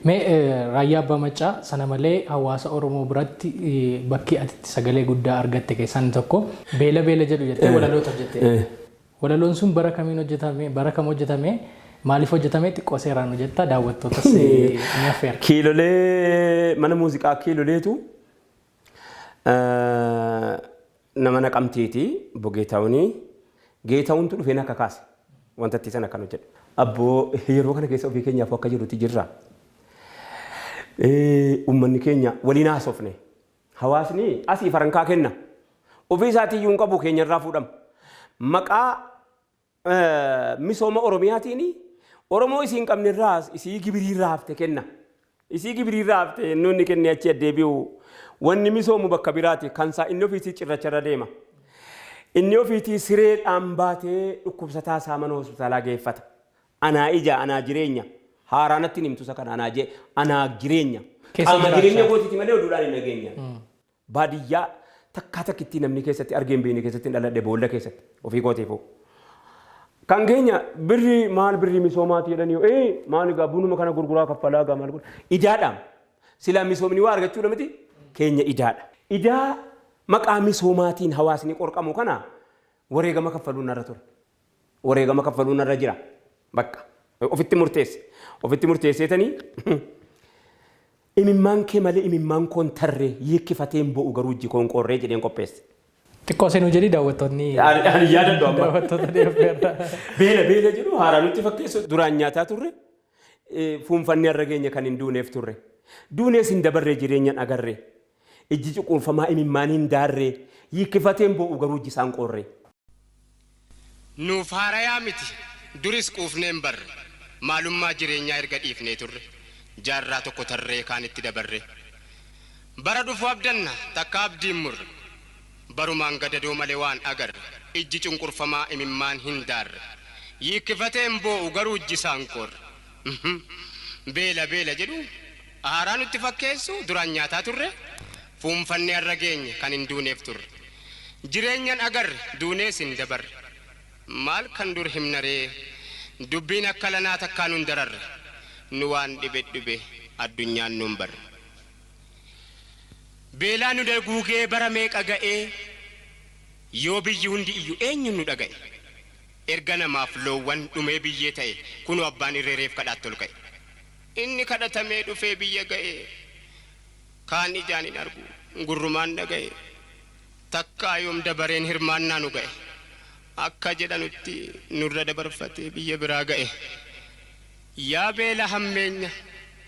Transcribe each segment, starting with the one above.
raayyaa abbaa macaa sana malee hawaasa Oromoo biratti bakki ati sagalee guddaa argatte keessaan tokko beela jedhu jettee walaloota hojjette. Walaloon sun bara kamiin hojjetame bara kam hojjetame maaliif hojjetame xiqqoo seeraan hojjetta daawwattootas ni affeera. Kiilolee mana muuziqaa kiiloleetu nama Naqamteeti Bogeetaawunii Geetaawuntu dhufee na kakaase wanta itti sana kan hojjedhu. Abboo yeroo kana keessa ofii keenyaaf akka jirutti jirra. Uummanni keenya waliin haasofne hawaasni asii farankaa kenna ofii isaatii iyyuu hin qabu keenya irraa fuudhama. Maqaa misooma Oromiyaatiin Oromoo isii hin qabne irraa isii gibirii irraa hafte kenna. Isii gibirii irraa hafte nuuni kenne achi deebi'u wanni misoomu bakka biraati kansaa inni ofiitii cirracharra deema. Inni ofiitii sireedhaan baatee dhukkubsataa isaa mana hospitaalaa geeffata. Anaa ija anaa jireenya. Haaraanatti nimtu isa kana anaa jireenya. Qaama jireenya gootiiti malee oduudhaan hin nageenya. Baadiyyaa takkaa takkitti namni keessatti argeen beekne keessatti hin dhaladhe boolla keessatti ofii gooteefuu. Kan keenya birri maal birri misoomaati jedhanii maal egaa bunuma kana gurguraa kaffalaa egaa maal godha. Idaadhaan silaa misoomni waa argachuudha miti keenya idaadha. Idaa maqaa misoomaatiin hawaasni qorqamu kana wareegama kaffaluun narra ture. Wareegama kaffaluun narra jira. Bakka ofitti murteesse. Ofitti murteesseetanii imimmaan kee malee imimmaan koon tarree hiikkifateen bo'u garuu hojii koon qorree jedheen qopheesse. Xiqqoo seenuu jedhi daawwattoonni. Ani yaadadhu amma. Daawwattoota deebi'eera. Beela jedhu haaraan nutti fakkeessu duraan nyaataa turre fuunfanni har'a geenya kan hin duuneef turre. Duunees hin dabarree jireenyaan agarree. Ijji cuquunfamaa imimmaan hin daarree hiikkifateen bo'u garuu hojii isaan qorree. Nuuf haarayaa miti duris quufneen barre. Maalummaa jireenyaa erga dhiifnee turre jaarraa tokko tarree kaan itti dabarre bara dhufu abdanna takka abdiin murre barumaan gadadoo malee waan agarre ijji cunqurfamaa imimmaan hin daarre hiikkifateen boo'u garuu ijji isaan qorre beela jedhu haaraa nutti fakkeessu duraan nyaataa turre fuunfannee har'a geenye kan hin duuneef turre jireenyaan agarre duunees hin dabarre maal kan dur himnaree dubbiin akka lanaa takkaa nun dararre nu waan dhibe addunyaan nun barre beelaa nu guugee bara meeqa ga'ee yoo biyyi hundi iyyuu eenyu nu dhaga'e erga namaaf loowwan dhumee biyyee ta'e kunu abbaan irreereef kadhaatti ol ka'e inni kadhatamee dhufee biyya ga'e kaan ijaan hin argu gurrumaan dhaga'e takkaa yoom dabareen hirmaannaa nu ga'e akka jedhanutti nurra dabarfatee biyya biraa ga'e yaa beela hammeenya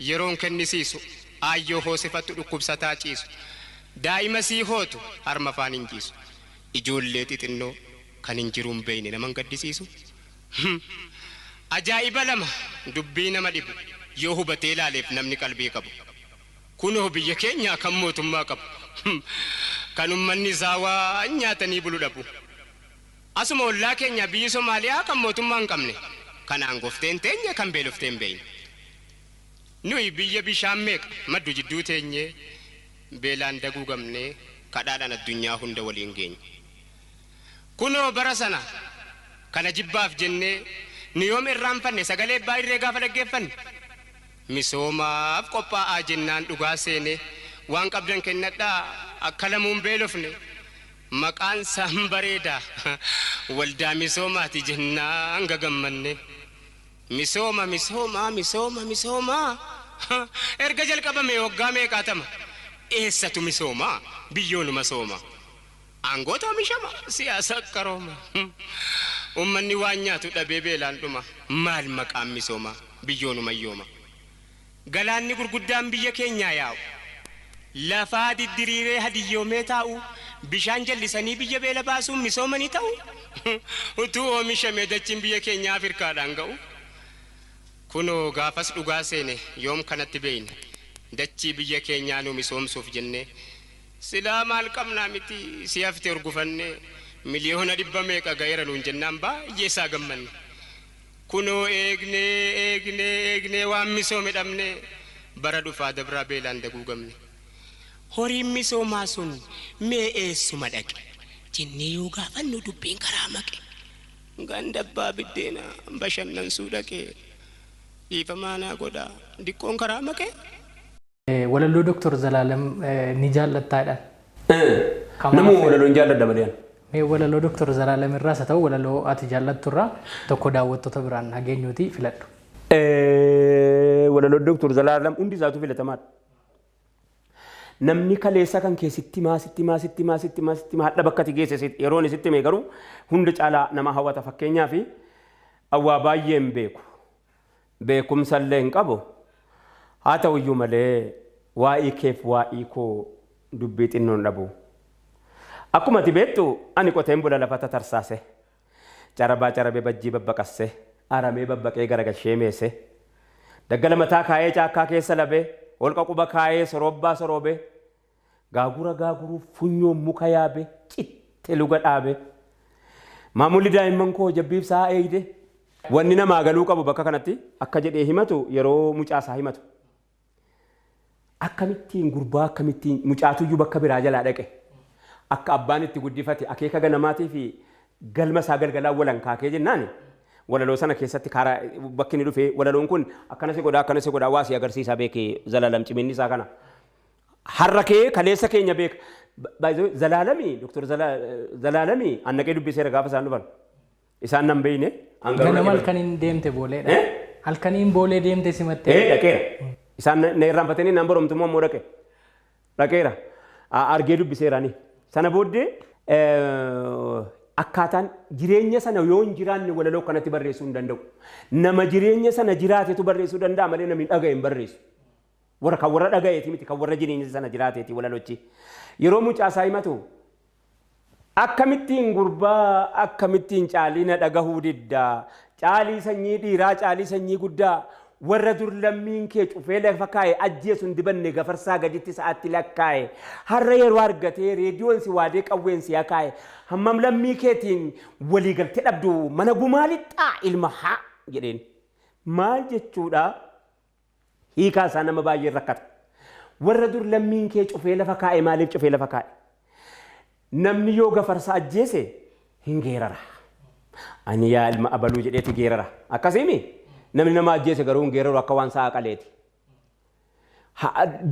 yeroon kennisiisu aayyoo hoosifattu dhukkubsataa ciisu daa'ima sii hootu harma afaan hin jiisu ijoollee xixinnoo kan hin jiruun beeyne naman gaddisiisu ajaa'iba lama dubbii nama dhibu yoo hubatee ilaaleef namni qalbii qabu kunoo biyya keenyaa kan mootummaa qabu kan ummanni isaa waa nyaatanii bulu dhabu. Asuma ollaa keenya biyyi Somaaliyaa kan mootummaa hin qabne kanaan gofteen teenye kan beelofteen beeyne. Nuyi biyya bishaan meeqa maddu jidduu teenye beelaan daguu gamnee kadhaadhaan addunyaa hunda waliin geenye. Kunoo bara sana kana jibbaaf jennee nu yoom irraanfanne sagalee abbaa irree gaafa dhaggeeffanne misoomaaf qophaa'aa jennaan dhugaa seene waan qabdan kennadhaa akka lamuun beelofne. Maqaan isaan bareeda waldaa misoomaati jennaan gagammanne misooma erga jalqabame waggaa meeqaatama eessatu misooma biyyoonuma sooma aangoota oomishama siyaasa qarooma ummanni waan nyaatu dhabee beelaan dhuma maal maqaan misooma biyyoonuma yooma galaanni gurguddaan biyya keenyaa yaa'u lafaa diddiriiree hadiyyoomee taa'u bishaan jallisanii biyya beela baasuun misoomanii ta'u utuu oomishamee dachiin biyya keenyaa Afrikaadhaan ga'u kunoo gaafas dhugaa seene yoom kanatti beeyne dachii biyya keenyaa nu misoomsuuf jennee silaa maal qabnaa miti si hafte urgufannee miliyoona 100 meeqa ga'eera nuun jennaan baay'ee isaa gammanne kunoo eegnee waan misoome dhabne bara dhufaa dabraa beelaan daguugamne. Horiin misoomaa sun mee eessuma dhaqe jennee yoo gaafannu dubbiin karaa maqe ganda abbaa biddeena bashannansuu dhaqe dhiifamaa naa godhaa diqqoon karaa maqee. Walaloo Dr. Zalaalam ni jaallattaadhaan. Namuu walaloon jaalladha malee. Mee walaloo Dr. Zalaalam irraas haa ta'u walaloo ati jaallatturraa tokko daawwattoota biraan nageenyuutii filadhu. Walaloo Dr. Zalaalam hundi isaatu filatamaadha. Namni kaleessa kan keessatti haadha bakka ati geesse yeroon isitti mee garuu hunda caalaa nama hawwata fakkeenyaa fi awwaa baay'een beeku. Beekumsa illee hin qabu. Haa ta'uyyuu malee waa'ee keef waa'ee koo dubbii xinnoon dhabu. Akkuma ati beektu ani qoteen bula lafata tarsaase. Carabaa carabee bajjii babbaqasse. Aramee babbaqee garagashee meesse. Daggala mataa kaayee caakkaa keessa labee. Holqa quba kaayee soroobbaa soroobee. Gaagura gaaguruu funyoon muka yaabee. Citte luga dhaabee. Maamulli daa'imman koo jabbiibsaa eegde. Wanni namaa galuu qabu bakka kanatti akka jedhee himatu yeroo mucaasaa himatu. Akkamittiin gurbaa akkamittiin mucaatuyyuu bakka biraa jalaa dhaqe. Akka abbaan itti guddifate akeeka ganamaatii fi galma isaa galgalaa walan kaakee jennaani. Walaloo sana keessatti karaa bakki inni dhufee walaloon kun akkana si godhaa waa si agarsiisaa beekee Zalaalam ciminni isaa kana. Har'a kee kaleessa keenya beeka. Zalaalamii Dr. Zalaalamii annaqee dubbiseera gaafa isaan dhufan. Isaan nan beeyne. Ganama halkaniin deemte booleedha. Halkaniin boolee deemte simattee. Dhaqeera. Isaan na irraanfatanii nan boromtummoo ammoo dhaqe. Dhaqeera. Argee dubbiseeraani. Sana booddee akkaataan jireenya sana yoo hin jiraanne walaloo kanatti barreessuu hin danda'u. Nama jireenya sana jiraatetu barreessuu danda'a malee namni dhagaye hin barreessu. Kan warra dhagayeeti miti kan warra jireenya sana jiraateeti walalochi. Yeroo mucaasaa himatu akkamittiin gurbaa akkamittiin caalina dhagahuu diddaa caalii sanyii dhiiraa caalii sanyii guddaa warra dur lammiin kee cufee lafa kaa'e ajjeesu hin dibanne gafarsaa gaditti sa'aatti lakkaa'e har'a yeroo argatee reediyoon si waadee qawween si akaa'e hammam lammii keetiin walii galtee dhabdu mana gumaa lixxaa ilma haa jedheen maal jechuudha hiikaa isaa nama baay'ee rakkata warra dur lammiin kee cufee lafa kaa'e maaliif cufee lafa kaa'e namni yoo gafarsa ajjeese hin geerara ani yaa ilma abaluu jedheeti geerara akkasiimi namni nama ajjeese garuu hin geeraru akka waan sa'a qaleeti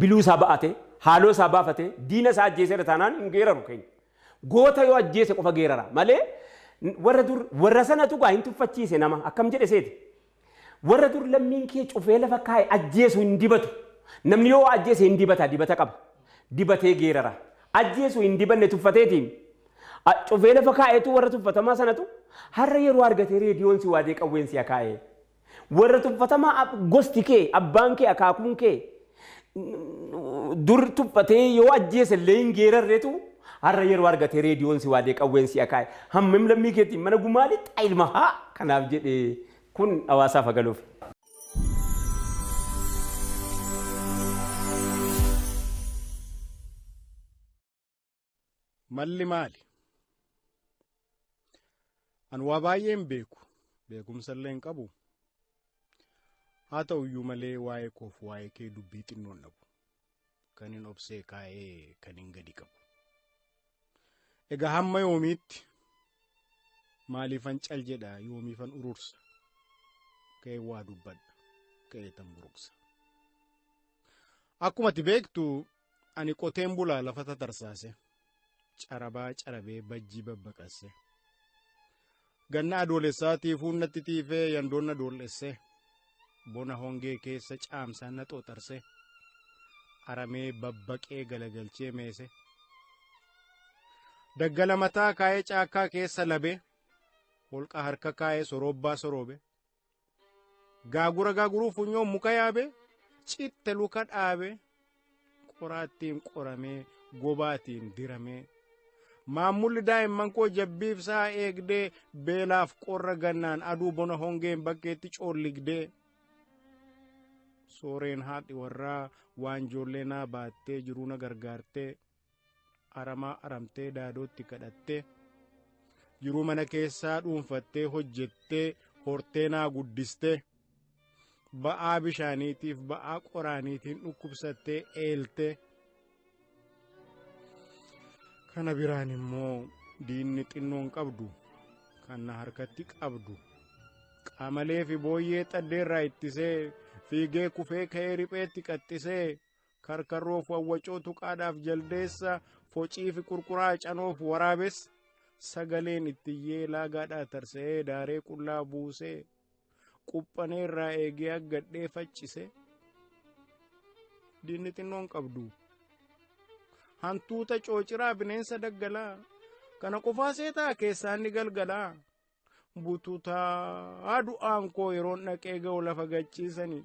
biluu isaa ba'ate haaloo isaa baafate diina isaa ajjeeseera taanaan hin geeraru keenya goota yoo ajjeese qofa geerara malee warra sanatu gaa hin tuffachiise nama akkam jedhe seeti warra dur lammiin kee cufee lafa kaa'e ajjeesu hin dibatu namni yoo ajjeese hin dibata qaba dibatee geerara ajjeesu hin dibanne tuffateetiin cufee lafa kaa'eetu warra tuffatamaa sanatu har'a yeroo argatee reediyoon si waadee qawween si akaa'e warra tuffatamaa gosti kee abbaan kee akaakuun kee dur tuffatee yoo ajjeese illee hin geerarreetu har'a yeroo argatee reediyoon si waadee qawween si akaa'e hammam lammii keetiin mana gumaa lixxaa ilma haa kanaaf jedhe kun hawaasaaf agaluuf. Malli maali? An waa baay'een beeku beekumsa illee hin qabu. Haa ta'uyyuu malee waa'ee koof waa'ee kee dubbii xinnoon dhabu. Kan hin obsee kaa'ee kan hin gadi qabu. Egaa hamma yoomiitti maaliifan cal jedha yoomiifan urursa. Ka'ee waa dubbadha. Ka'ee tan buruqsa. Akkuma ati beektu ani qoteen bulaa lafa tatarsaase. Carabaa carabee bajjii babbaqasse. Ganna adoolessaatiif hunnatti tiifee yandoon na doollesse. Bona hongee keessa caamsaan na xooxarse. Aramee babbaqee galagalchee meese. Daggala mataa kaayee caakkaa keessa labee. Holqa harka kaayee soroobbaa soroobe. Gaagura gaaguruu funyoon muka yaabee. Citte luka dhaabee. Qoraattiin qoramee gobaatiin diramee. Maamulli daa'imman koo jabbiibsaa eegdee beelaaf qorra gannaan aduu bona hongeen bakkeetti coolligdee. Sooreen haadhi warraa waan ijoollee naa baattee jiruu na gargaartee. Aramaa aramtee daadootti kadhattee. Jiruu mana keessaa dhuunfattee hojjettee hortee naa guddistee. Ba'aa bishaaniitiif ba'aa qoraaniitiin dhukkubsattee eeltee. Kana biraan immoo diinni xinnoon qabdu kan na harkatti qabdu Qaamalee fi booyyee xaddeerraa ittisee fiigee kufee ka'ee ripheetti qaxxisee karkarroof wawwacoo tuqaadhaaf jaldeessa focii fi qurquraa canoof waraabes sagaleen ittiyyee laagaadhaa tarsa'ee daaree qullaa buusee quphaneerraa eegee aggadhee faccise. Diinni xinnoon qabdu hantuuta coociraa bineensa daggalaa kana qofaa seetaa keessaan ni galgalaa bututaa du'aan koo yeroon dhaqee ga'u lafa gachiisanii